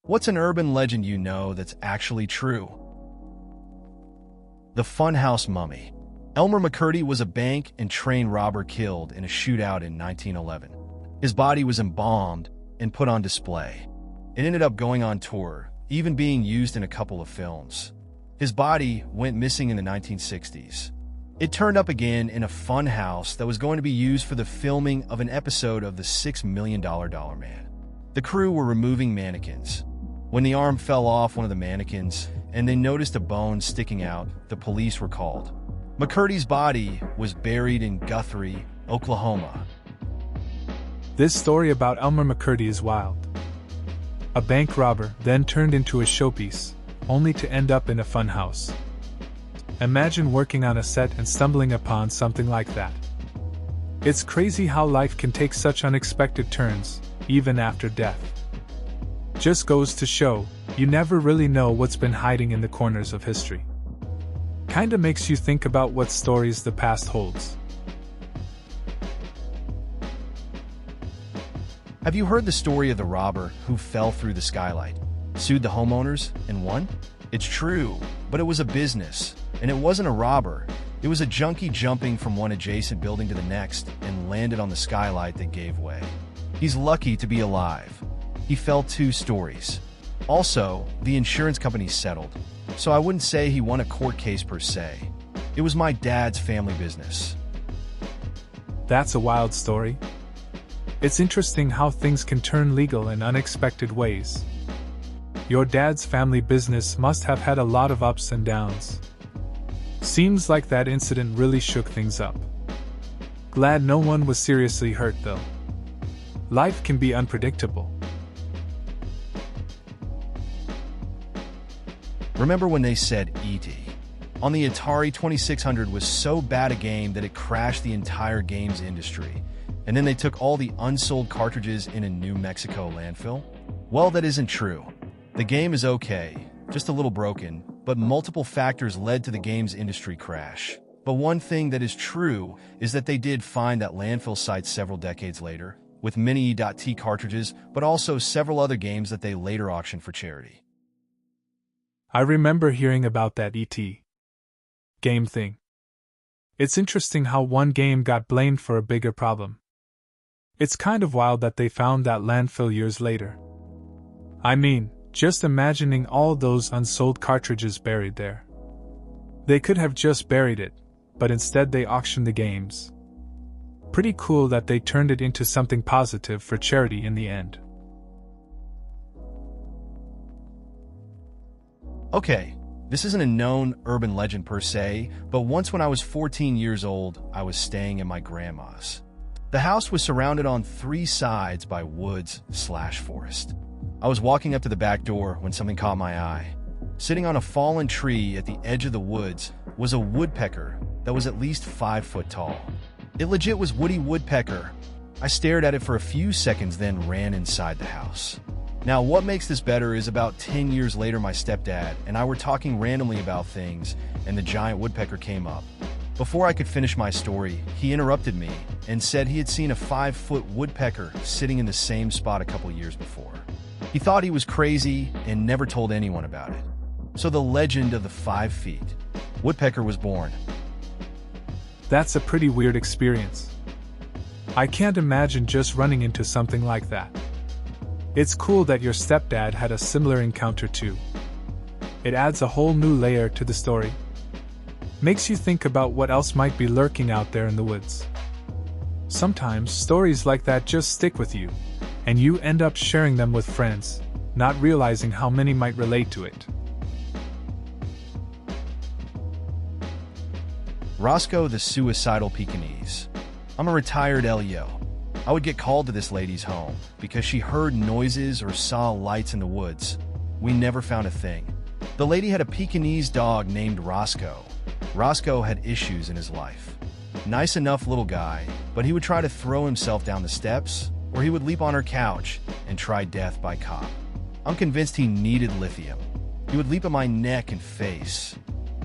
What's an urban legend you know that's actually true? The Funhouse Mummy. Elmer McCurdy was a bank and train robber killed in a shootout in 1911. His body was embalmed and put on display. It ended up going on tour, even being used in a couple of films. His body went missing in the 1960s. It turned up again in a funhouse that was going to be used for the filming of an episode of the $6 Million Man. The crew were removing mannequins. When the arm fell off one of the mannequins and they noticed a bone sticking out, the police were called. McCurdy's body was buried in Guthrie, Oklahoma. This story about Elmer McCurdy is wild. A bank robber then turned into a showpiece, only to end up in a funhouse. Imagine working on a set and stumbling upon something like that. It's crazy how life can take such unexpected turns, even after death. Just goes to show, you never really know what's been hiding in the corners of history. Kinda makes you think about what stories the past holds. Have you heard the story of the robber who fell through the skylight, sued the homeowners, and won? It's true, but it was a business, and it wasn't a robber. It was a junkie jumping from one adjacent building to the next and landed on the skylight that gave way. He's lucky to be alive. He fell 2 stories. Also, the insurance company settled, so I wouldn't say he won a court case per se. It was my dad's family business. That's a wild story. It's interesting how things can turn legal in unexpected ways. Your dad's family business must have had a lot of ups and downs. Seems like that incident really shook things up. Glad no one was seriously hurt though. Life can be unpredictable. Remember when they said E.T. on the Atari 2600 was so bad a game that it crashed the entire games industry, and then they took all the unsold cartridges in a New Mexico landfill? Well, that isn't true. The game is okay, just a little broken, but multiple factors led to the games industry crash. But one thing that is true is that they did find that landfill site several decades later, with many E.T. cartridges, but also several other games that they later auctioned for charity. I remember hearing about that E.T. game thing. It's interesting how one game got blamed for a bigger problem. It's kind of wild that they found that landfill years later. I mean, just imagining all those unsold cartridges buried there. They could have just buried it, but instead they auctioned the games. Pretty cool that they turned it into something positive for charity in the end. Okay, this isn't a known urban legend per se, but once when I was 14 years old, I was staying at my grandma's. The house was surrounded on 3 sides by woods/forest. I was walking up to the back door when something caught my eye. Sitting on a fallen tree at the edge of the woods was a woodpecker that was at least 5 foot tall. It legit was Woody Woodpecker. I stared at it for a few seconds, then ran inside the house. Now, what makes this better is about 10 years later, my stepdad and I were talking randomly about things, and the giant woodpecker came up. Before I could finish my story, he interrupted me and said he had seen a 5-foot woodpecker sitting in the same spot a couple years before. He thought he was crazy and never told anyone about it. So the legend of the 5 feet woodpecker was born. That's a pretty weird experience. I can't imagine just running into something like that. It's cool that your stepdad had a similar encounter too. It adds a whole new layer to the story. Makes you think about what else might be lurking out there in the woods. Sometimes stories like that just stick with you, and you end up sharing them with friends, not realizing how many might relate to it. Rosco the suicidal Pekingese. I'm a retired LEO. I would get called to this lady's home because she heard noises or saw lights in the woods. We never found a thing. The lady had a Pekingese dog named Rosco. Rosco had issues in his life. Nice enough little guy, but he would try to throw himself down the steps, or he would leap on her couch and try death by cop. I'm convinced he needed lithium. He would leap at my neck and face.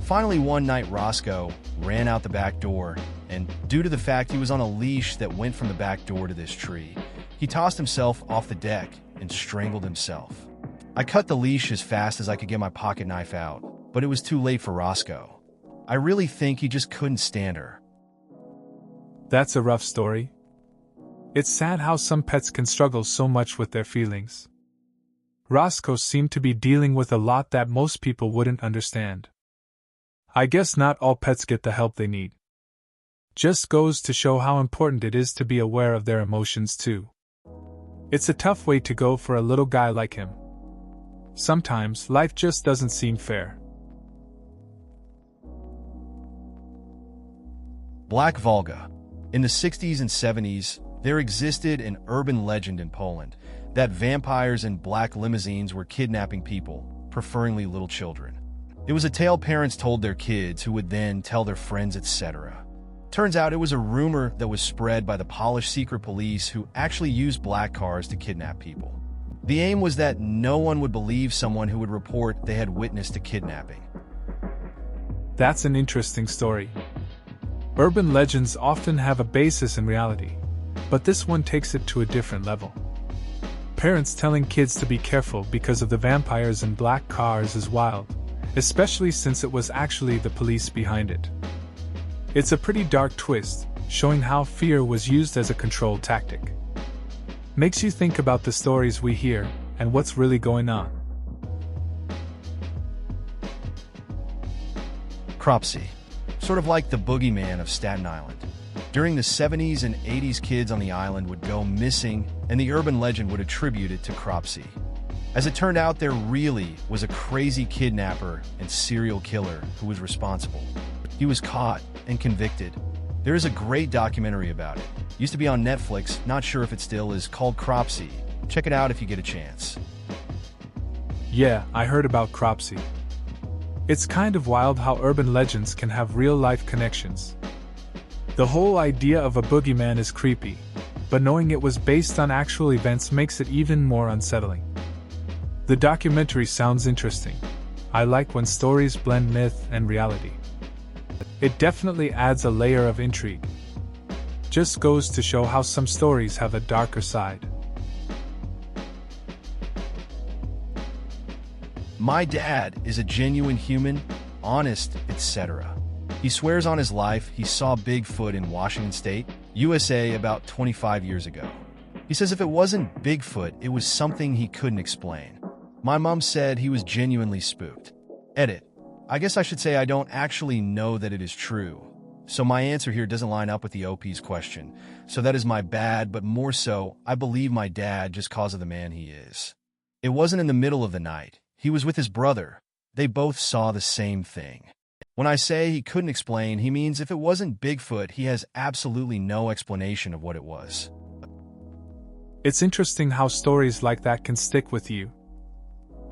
Finally, one night, Rosco ran out the back door, and due to the fact he was on a leash that went from the back door to this tree, he tossed himself off the deck and strangled himself. I cut the leash as fast as I could get my pocket knife out, but it was too late for Rosco. I really think he just couldn't stand her. That's a rough story. It's sad how some pets can struggle so much with their feelings. Rosco seemed to be dealing with a lot that most people wouldn't understand. I guess not all pets get the help they need. Just goes to show how important it is to be aware of their emotions too. It's a tough way to go for a little guy like him. Sometimes life just doesn't seem fair. Black Vulga. In the 60s and 70s, there existed an urban legend in Poland that vampires in black limousines were kidnapping people, preferably little children. It was a tale parents told their kids who would then tell their friends, etc. Turns out it was a rumor that was spread by the Polish secret police who actually used black cars to kidnap people. The aim was that no one would believe someone who would report they had witnessed a kidnapping. That's an interesting story. Urban legends often have a basis in reality, but this one takes it to a different level. Parents telling kids to be careful because of the vampires in black cars is wild, especially since it was actually the police behind it. It's a pretty dark twist, showing how fear was used as a control tactic. Makes you think about the stories we hear and what's really going on. Cropsy. Sort of like the boogeyman of Staten Island. During the 70s and 80s, kids on the island would go missing, and the urban legend would attribute it to Cropsy. As it turned out, there really was a crazy kidnapper and serial killer who was responsible. He was caught and convicted. There is a great documentary about it. Used to be on Netflix, not sure if it still is, called Cropsy. Check it out if you get a chance. Yeah, I heard about Cropsy. It's kind of wild how urban legends can have real-life connections. The whole idea of a boogeyman is creepy, but knowing it was based on actual events makes it even more unsettling. The documentary sounds interesting. I like when stories blend myth and reality. It definitely adds a layer of intrigue. Just goes to show how some stories have a darker side. My dad is a genuine human, honest, etc. He swears on his life he saw Bigfoot in Washington State, USA about 25 years ago. He says if it wasn't Bigfoot, it was something he couldn't explain. My mom said he was genuinely spooked. Edit. I guess I should say I don't actually know that it is true. So my answer here doesn't line up with the OP's question. So that is my bad, but more so, I believe my dad just cause of the man he is. It wasn't in the middle of the night. He was with his brother. They both saw the same thing. When I say he couldn't explain, he means if it wasn't Bigfoot, he has absolutely no explanation of what it was. It's interesting how stories like that can stick with you.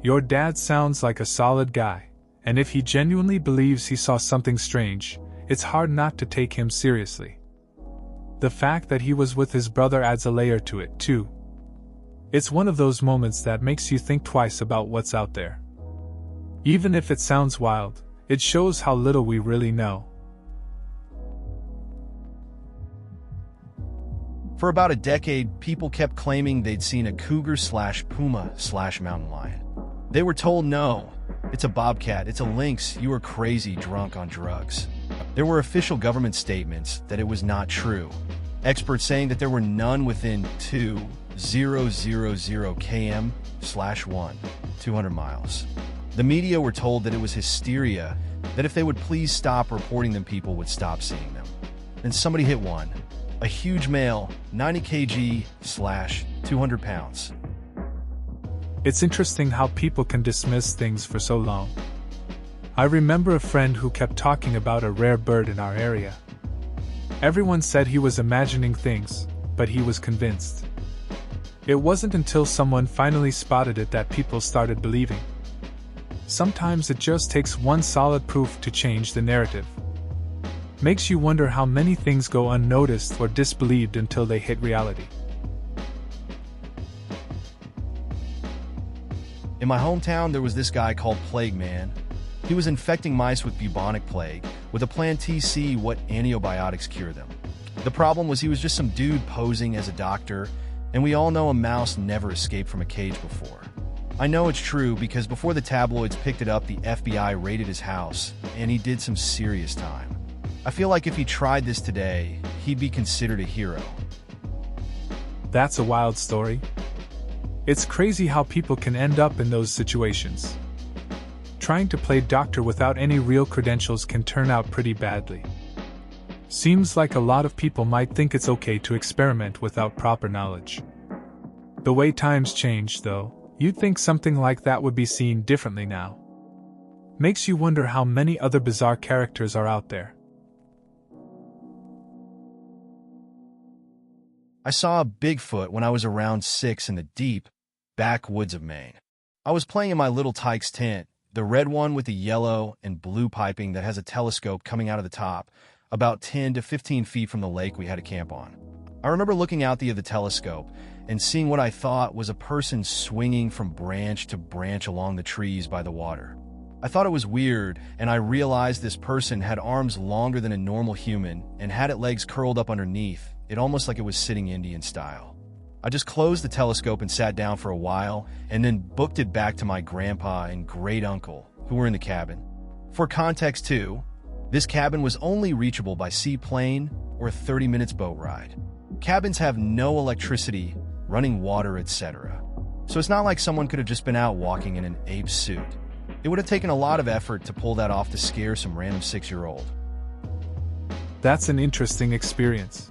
Your dad sounds like a solid guy, and if he genuinely believes he saw something strange, it's hard not to take him seriously. The fact that he was with his brother adds a layer to it, too. It's one of those moments that makes you think twice about what's out there. Even if it sounds wild, it shows how little we really know. For about a decade, people kept claiming they'd seen a cougar/puma/mountain lion. They were told no, it's a bobcat, it's a lynx, you are crazy drunk on drugs. There were official government statements that it was not true. Experts saying that there were none within 2,000 km/1, 200 miles. The media were told that it was hysteria, that if they would please stop reporting them, people would stop seeing them. Then somebody hit one. A huge male, 90 kg/200 pounds. It's interesting how people can dismiss things for so long. I remember a friend who kept talking about a rare bird in our area. Everyone said he was imagining things, but he was convinced. It wasn't until someone finally spotted it that people started believing. Sometimes it just takes one solid proof to change the narrative. Makes you wonder how many things go unnoticed or disbelieved until they hit reality. In my hometown, there was this guy called Plague Man. He was infecting mice with bubonic plague, with a plan to see what antibiotics cure them. The problem was he was just some dude posing as a doctor, and we all know a mouse never escaped from a cage before. I know it's true because before the tabloids picked it up, the FBI raided his house, and he did some serious time. I feel like if he tried this today, he'd be considered a hero. That's a wild story. It's crazy how people can end up in those situations. Trying to play doctor without any real credentials can turn out pretty badly. Seems like a lot of people might think it's okay to experiment without proper knowledge. The way times change, though, you'd think something like that would be seen differently now. Makes you wonder how many other bizarre characters are out there. I saw a Bigfoot when I was around 6 in the deep backwoods of Maine. I was playing in my little Tyke's tent, the red one with the yellow and blue piping that has a telescope coming out of the top, about 10 to 15 feet from the lake we had a camp on. I remember looking out the telescope and seeing what I thought was a person swinging from branch to branch along the trees by the water. I thought it was weird, and I realized this person had arms longer than a normal human and had its legs curled up underneath, it almost like it was sitting Indian style. I just closed the telescope and sat down for a while, and then booked it back to my grandpa and great uncle, who were in the cabin. For context too, this cabin was only reachable by seaplane or a 30 minutes boat ride. Cabins have no electricity, running water, etc. So it's not like someone could have just been out walking in an ape suit. It would have taken a lot of effort to pull that off to scare some random 6-year-old. That's an interesting experience.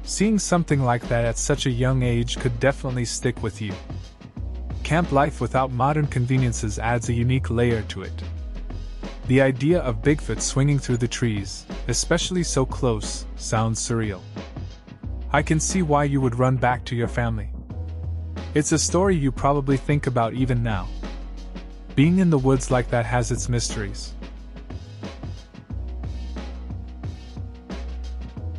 Seeing something like that at such a young age could definitely stick with you. Camp life without modern conveniences adds a unique layer to it. The idea of Bigfoot swinging through the trees, especially so close, sounds surreal. I can see why you would run back to your family. It's a story you probably think about even now. Being in the woods like that has its mysteries.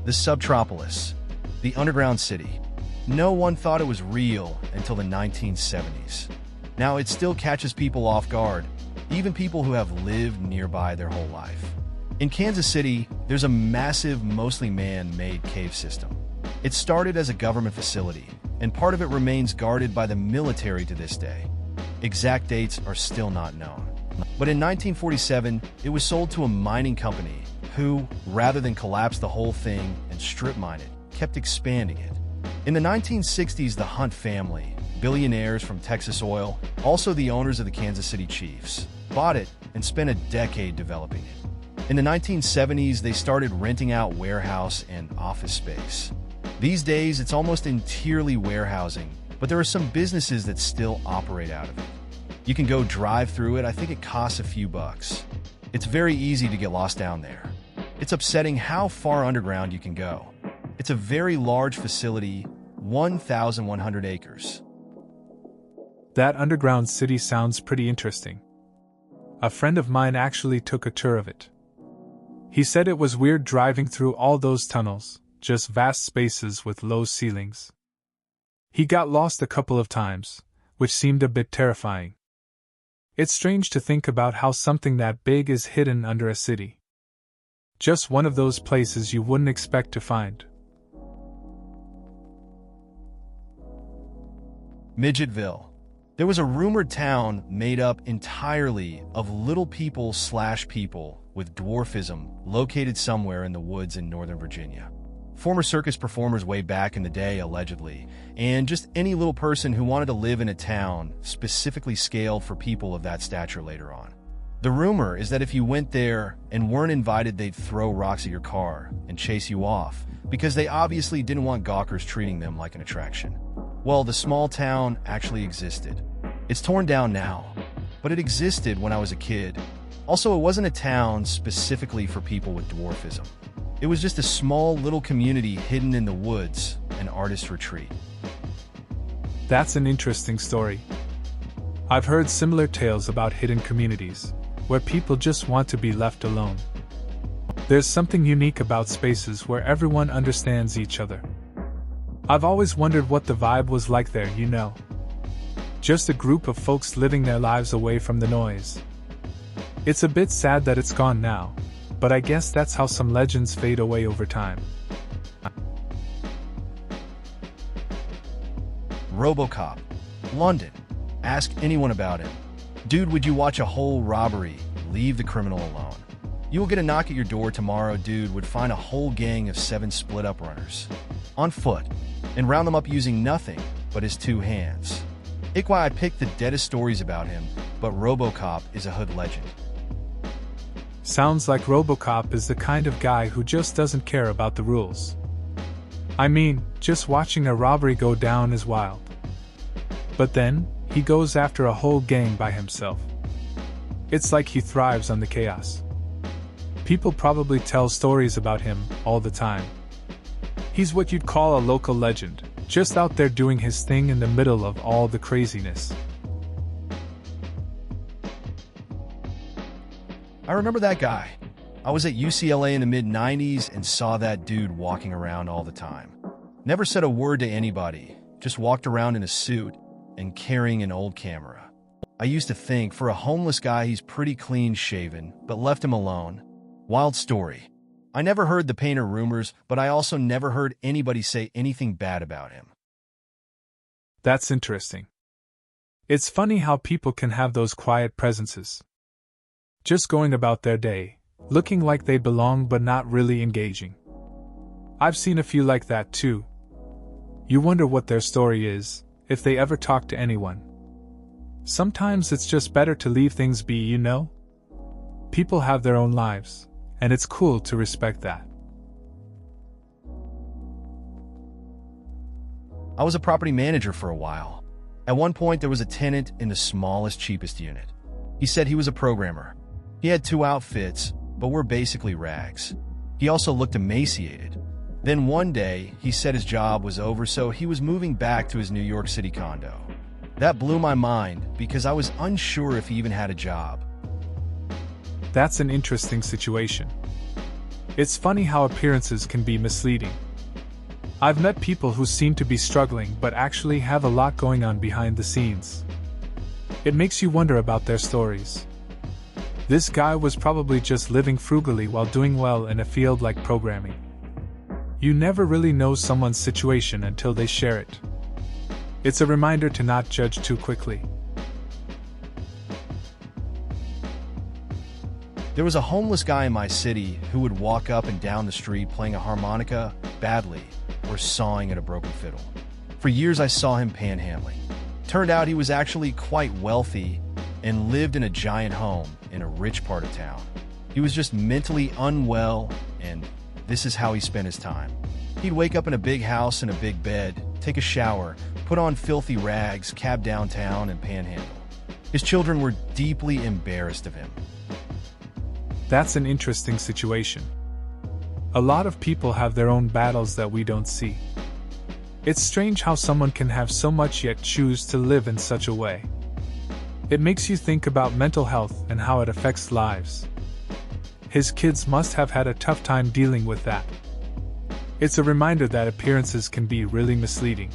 The Subtropolis, the underground city. No one thought it was real until the 1970s. Now it still catches people off guard, even people who have lived nearby their whole life. In Kansas City, there's a massive, mostly man-made cave system. It started as a government facility, and part of it remains guarded by the military to this day. Exact dates are still not known. But in 1947, it was sold to a mining company who, rather than collapse the whole thing and strip mine it, kept expanding it. In the 1960s, the Hunt family, billionaires from Texas Oil, also the owners of the Kansas City Chiefs, bought it and spent a decade developing it. In the 1970s, they started renting out warehouse and office space. These days, it's almost entirely warehousing, but there are some businesses that still operate out of it. You can go drive through it. I think it costs a few bucks. It's very easy to get lost down there. It's upsetting how far underground you can go. It's a very large facility, 1,100 acres. That underground city sounds pretty interesting. A friend of mine actually took a tour of it. He said it was weird driving through all those tunnels, just vast spaces with low ceilings. He got lost a couple of times, which seemed a bit terrifying. It's strange to think about how something that big is hidden under a city. Just one of those places you wouldn't expect to find. Midgetville. There was a rumored town made up entirely of little people with dwarfism located somewhere in the woods in Northern Virginia. Former circus performers way back in the day, allegedly, and just any little person who wanted to live in a town specifically scaled for people of that stature later on. The rumor is that if you went there and weren't invited, they'd throw rocks at your car and chase you off, because they obviously didn't want gawkers treating them like an attraction. Well, the small town actually existed. It's torn down now, but it existed when I was a kid. Also, it wasn't a town specifically for people with dwarfism. It was just a small little community hidden in the woods, an artist's retreat. That's an interesting story. I've heard similar tales about hidden communities, where people just want to be left alone. There's something unique about spaces where everyone understands each other. I've always wondered what the vibe was like there, you know. Just a group of folks living their lives away from the noise. It's a bit sad that it's gone now, but I guess that's how some legends fade away over time. RoboCop London. Ask anyone about him. Dude, would you watch a whole robbery? Leave the criminal alone. You will get a knock at your door tomorrow. Dude would find a whole gang of 7 split-up runners on foot and round them up using nothing but his 2 hands. It's why I picked the deadest stories about him, but RoboCop is a hood legend. Sounds like RoboCop is the kind of guy who just doesn't care about the rules. I mean, just watching a robbery go down is wild. But then, he goes after a whole gang by himself. It's like he thrives on the chaos. People probably tell stories about him all the time. He's what you'd call a local legend, just out there doing his thing in the middle of all the craziness. I remember that guy. I was at UCLA in the mid-90s and saw that dude walking around all the time. Never said a word to anybody, just walked around in a suit and carrying an old camera. I used to think, for a homeless guy, he's pretty clean-shaven, but left him alone. Wild story. I never heard the Painter rumors, but I also never heard anybody say anything bad about him. That's interesting. It's funny how people can have those quiet presences. Just going about their day, looking like they belong but not really engaging. I've seen a few like that too. You wonder what their story is, if they ever talk to anyone. Sometimes it's just better to leave things be, you know? People have their own lives, and it's cool to respect that. I was a property manager for a while. At one point, there was a tenant in the smallest, cheapest unit. He said he was a programmer. He had 2 outfits, but were basically rags. He also looked emaciated. Then one day, he said his job was over, so he was moving back to his New York City condo. That blew my mind because I was unsure if he even had a job. That's an interesting situation. It's funny how appearances can be misleading. I've met people who seem to be struggling but actually have a lot going on behind the scenes. It makes you wonder about their stories. This guy was probably just living frugally while doing well in a field like programming. You never really know someone's situation until they share it. It's a reminder to not judge too quickly. There was a homeless guy in my city who would walk up and down the street playing a harmonica badly or sawing at a broken fiddle. For years I saw him panhandling. Turned out he was actually quite wealthy and lived in a giant home in a rich part of town. He was just mentally unwell, and this is how he spent his time. He'd wake up in a big house in a big bed, take a shower, put on filthy rags, cab downtown, and panhandle. His children were deeply embarrassed of him. That's an interesting situation. A lot of people have their own battles that we don't see. It's strange how someone can have so much yet choose to live in such a way. It makes you think about mental health and how it affects lives. His kids must have had a tough time dealing with that. It's a reminder that appearances can be really misleading.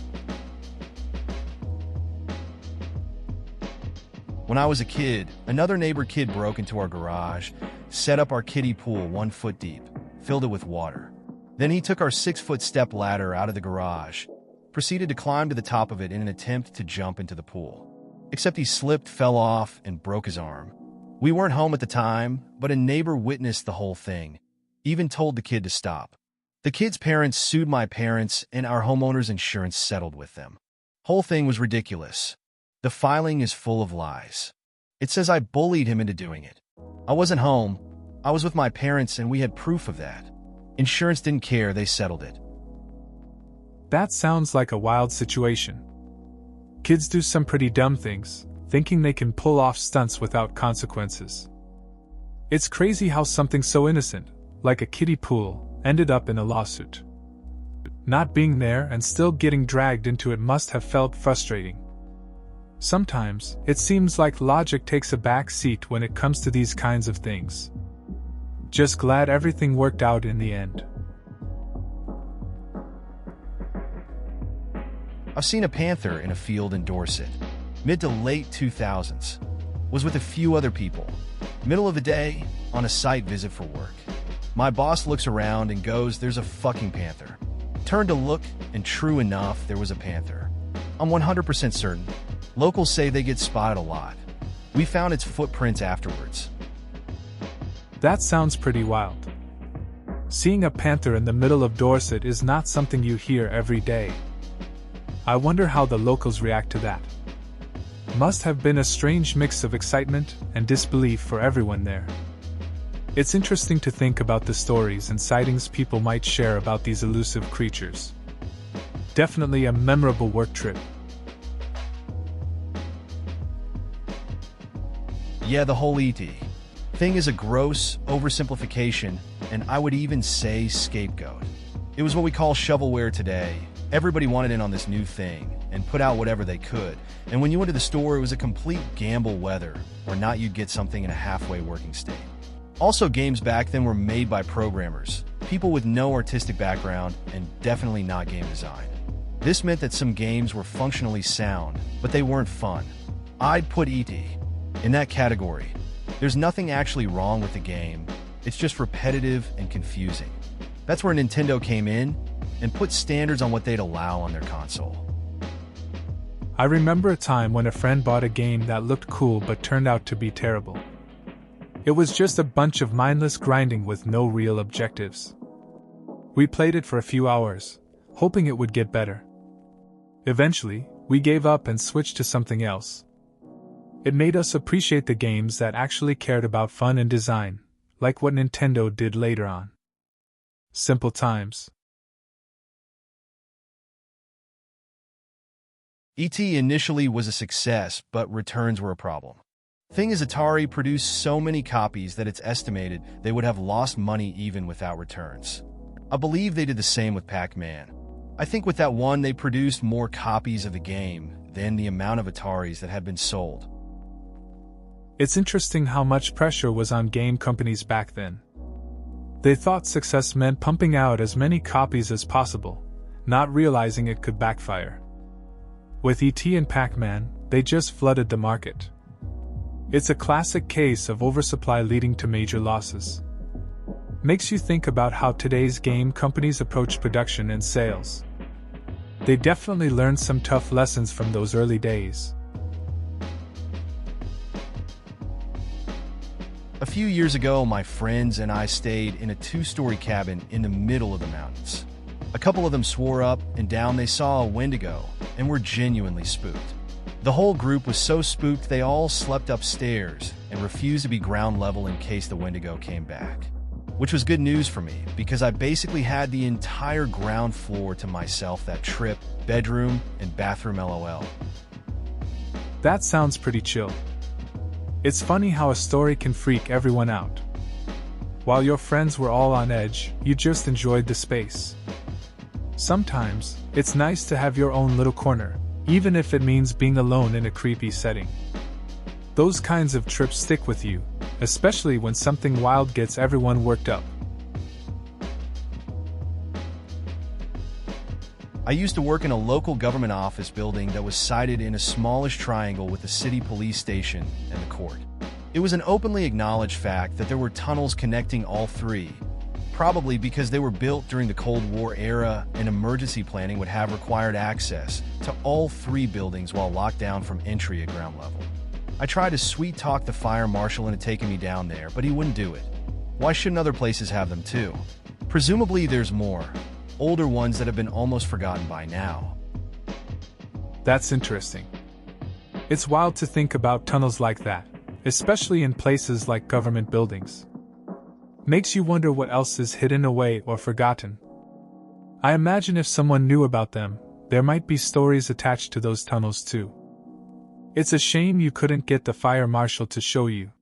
When I was a kid, another neighbor kid broke into our garage, set up our kiddie pool 1 foot deep, filled it with water. Then he took our 6-foot step ladder out of the garage, proceeded to climb to the top of it in an attempt to jump into the pool. Except he slipped, fell off, and broke his arm. We weren't home at the time, but a neighbor witnessed the whole thing, even told the kid to stop. The kid's parents sued my parents, and our homeowner's insurance settled with them. Whole thing was ridiculous. The filing is full of lies. It says I bullied him into doing it. I wasn't home. I was with my parents, and we had proof of that. Insurance didn't care, they settled it. That sounds like a wild situation. Kids do some pretty dumb things, thinking they can pull off stunts without consequences. It's crazy how something so innocent, like a kiddie pool, ended up in a lawsuit. Not being there and still getting dragged into it must have felt frustrating. Sometimes, it seems like logic takes a back seat when it comes to these kinds of things. Just glad everything worked out in the end. I've seen a panther in a field in Dorset, mid to late 2000s. Was with a few other people. Middle of the day, on a site visit for work. My boss looks around and goes, "There's a fucking panther." Turned to look, and true enough, there was a panther. I'm 100% certain. Locals say they get spotted a lot. We found its footprints afterwards. That sounds pretty wild. Seeing a panther in the middle of Dorset is not something you hear every day. I wonder how the locals react to that. Must have been a strange mix of excitement and disbelief for everyone there. It's interesting to think about the stories and sightings people might share about these elusive creatures. Definitely a memorable work trip. Yeah, the whole ET thing is a gross oversimplification, and I would even say scapegoat. It was what we call shovelware today. Everybody wanted in on this new thing and put out whatever they could, and when you went to the store, it was a complete gamble whether or not you'd get something in a halfway working state. Also, games back then were made by programmers, people with no artistic background, and definitely not game design. This meant that some games were functionally sound, but they weren't fun. I'd put E.T. in that category. There's nothing actually wrong with the game, it's just repetitive and confusing. That's where Nintendo came in and put standards on what they'd allow on their console. I remember a time when a friend bought a game that looked cool but turned out to be terrible. It was just a bunch of mindless grinding with no real objectives. We played it for a few hours, hoping it would get better. Eventually, we gave up and switched to something else. It made us appreciate the games that actually cared about fun and design, like what Nintendo did later on. Simple times. E.T. initially was a success, but returns were a problem. Thing is, Atari produced so many copies that it's estimated they would have lost money even without returns. I believe they did the same with Pac-Man. I think with that one they produced more copies of the game than the amount of Ataris that had been sold. It's interesting how much pressure was on game companies back then. They thought success meant pumping out as many copies as possible, not realizing it could backfire. With E.T. and Pac-Man, they just flooded the market. It's a classic case of oversupply leading to major losses. Makes you think about how today's game companies approach production and sales. They definitely learned some tough lessons from those early days. A few years ago, my friends and I stayed in a 2-story cabin in the middle of the mountains. A couple of them swore up and down they saw a Windigo and were genuinely spooked. The whole group was so spooked they all slept upstairs and refused to be ground level in case the Windigo came back. Which was good news for me, because I basically had the entire ground floor to myself that trip, bedroom and bathroom LOL. That sounds pretty chill. It's funny how a story can freak everyone out. While your friends were all on edge, you just enjoyed the space. Sometimes, it's nice to have your own little corner, even if it means being alone in a creepy setting. Those kinds of trips stick with you, especially when something wild gets everyone worked up. I used to work in a local government office building that was sited in a smallish triangle with the city police station and the court. It was an openly acknowledged fact that there were tunnels connecting all three, probably because they were built during the Cold War era and emergency planning would have required access to all three buildings while locked down from entry at ground level. I tried to sweet-talk the fire marshal into taking me down there, but he wouldn't do it. Why shouldn't other places have them too? Presumably there's more, older ones that have been almost forgotten by now. That's interesting. It's wild to think about tunnels like that, especially in places like government buildings. Makes you wonder what else is hidden away or forgotten. I imagine if someone knew about them, there might be stories attached to those tunnels too. It's a shame you couldn't get the fire marshal to show you.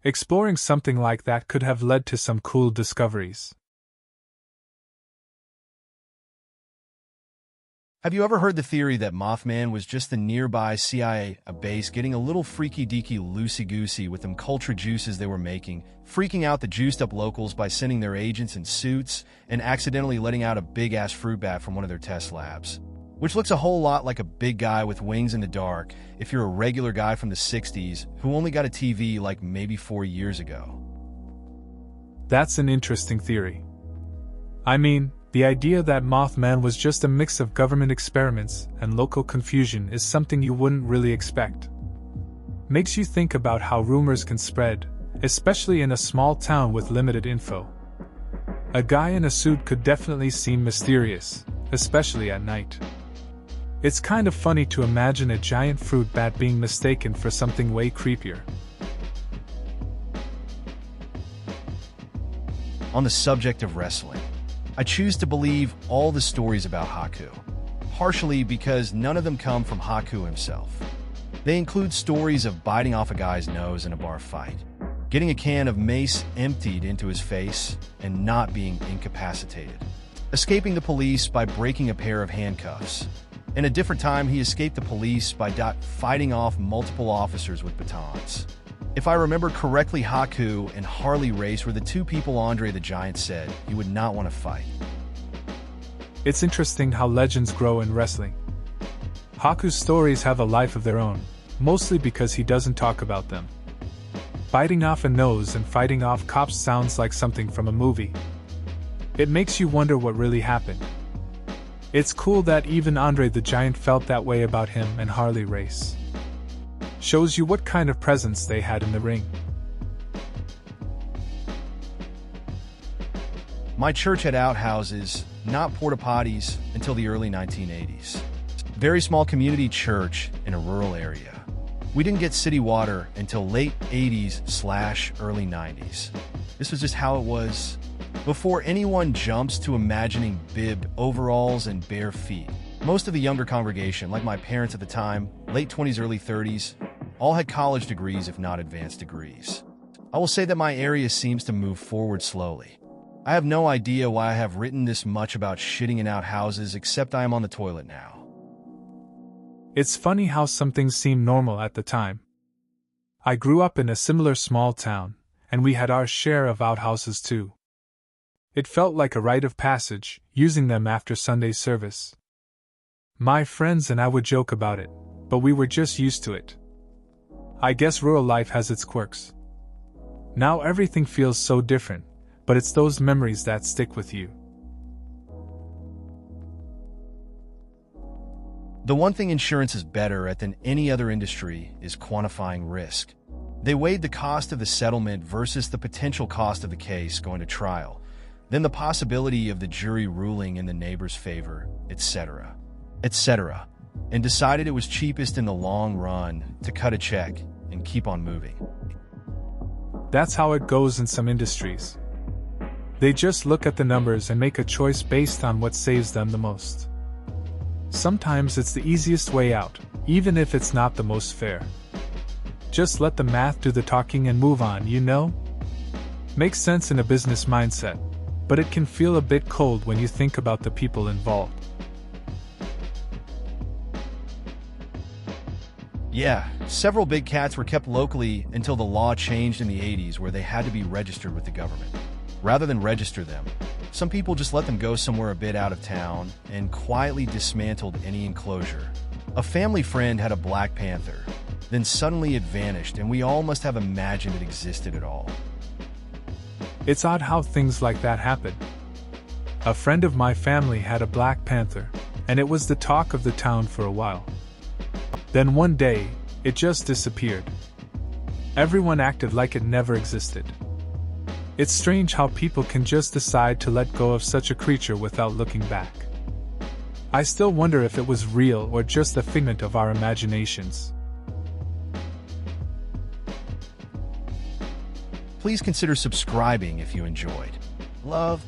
Exploring something like that could have led to some cool discoveries. Have you ever heard the theory that Moth Man was just the nearby CIA base getting a little freaky-deaky loosey-goosey with them culture juices they were making, freaking out the juiced-up locals by sending their agents in suits and accidentally letting out a big-ass fruit bat from one of their test labs? Which looks a whole lot like a big guy with wings in the dark if you're a regular guy from the 60s who only got a TV like maybe 4 years ago. That's an interesting theory. I mean, The idea that Moth Man was just a mix of government experiments and local confusion is something you wouldn't really expect. Makes you think about how rumors can spread, especially in a small town with limited info. A guy in a suit could definitely seem mysterious, especially at night. It's kind of funny to imagine a giant fruit bat being mistaken for something way creepier. On the subject of wrestling, I choose to believe all the stories about Haku, partially because none of them come from Haku himself. They include stories of biting off a guy's nose in a bar fight, getting a can of mace emptied into his face and not being incapacitated, escaping the police by breaking a pair of handcuffs. In a different time, he escaped the police by fighting off multiple officers with batons. If I remember correctly, Haku and Harley Race were the two people Andre the Giant said he would not want to fight. It's interesting how legends grow in wrestling. Haku's stories have a life of their own, mostly because he doesn't talk about them. Biting off a nose and fighting off cops sounds like something from a movie. It makes you wonder what really happened. It's cool that even Andre the Giant felt that way about him and Harley Race. Shows you what kind of presence they had in the ring. My church had outhouses, not porta potties, until the early 1980s. Very small community church in a rural area. We didn't get city water until late 80s/early 90s. This was just how it was. Before anyone jumps to imagining bibbed overalls and bare feet, most of the younger congregation, like my parents at the time, late 20s, early 30s, all had college degrees if not advanced degrees. I will say that my area seems to move forward slowly. I have no idea why I have written this much about shitting in outhouses, except I am on the toilet now. It's funny how some things seem normal at the time. I grew up in a similar small town, and we had our share of outhouses too. It felt like a rite of passage, using them after Sunday service. My friends and I would joke about it, but we were just used to it. I guess rural life has its quirks. Now everything feels so different, but it's those memories that stick with you. The one thing insurance is better at than any other industry is quantifying risk. They weighed the cost of the settlement versus the potential cost of the case going to trial, then the possibility of the jury ruling in the neighbor's favor, etc., and decided it was cheapest in the long run to cut a check and keep on moving. That's how it goes in some industries. They just look at the numbers and make a choice based on what saves them the most. Sometimes it's the easiest way out, even if it's not the most fair. Just let the math do the talking and move on, you know? Makes sense in a business mindset, but it can feel a bit cold when you think about the people involved. Yeah, several big cats were kept locally until the law changed in the 80s where they had to be registered with the government. Rather than register them, some people just let them go somewhere a bit out of town and quietly dismantled any enclosure. A family friend had a black panther, then suddenly it vanished and we all must have imagined it existed at all. It's odd how things like that happen. A friend of my family had a black panther, and it was the talk of the town for a while. Then one day, it just disappeared. Everyone acted like it never existed. It's strange how people can just decide to let go of such a creature without looking back. I still wonder if it was real or just a figment of our imaginations. Please consider subscribing if you enjoyed. Love.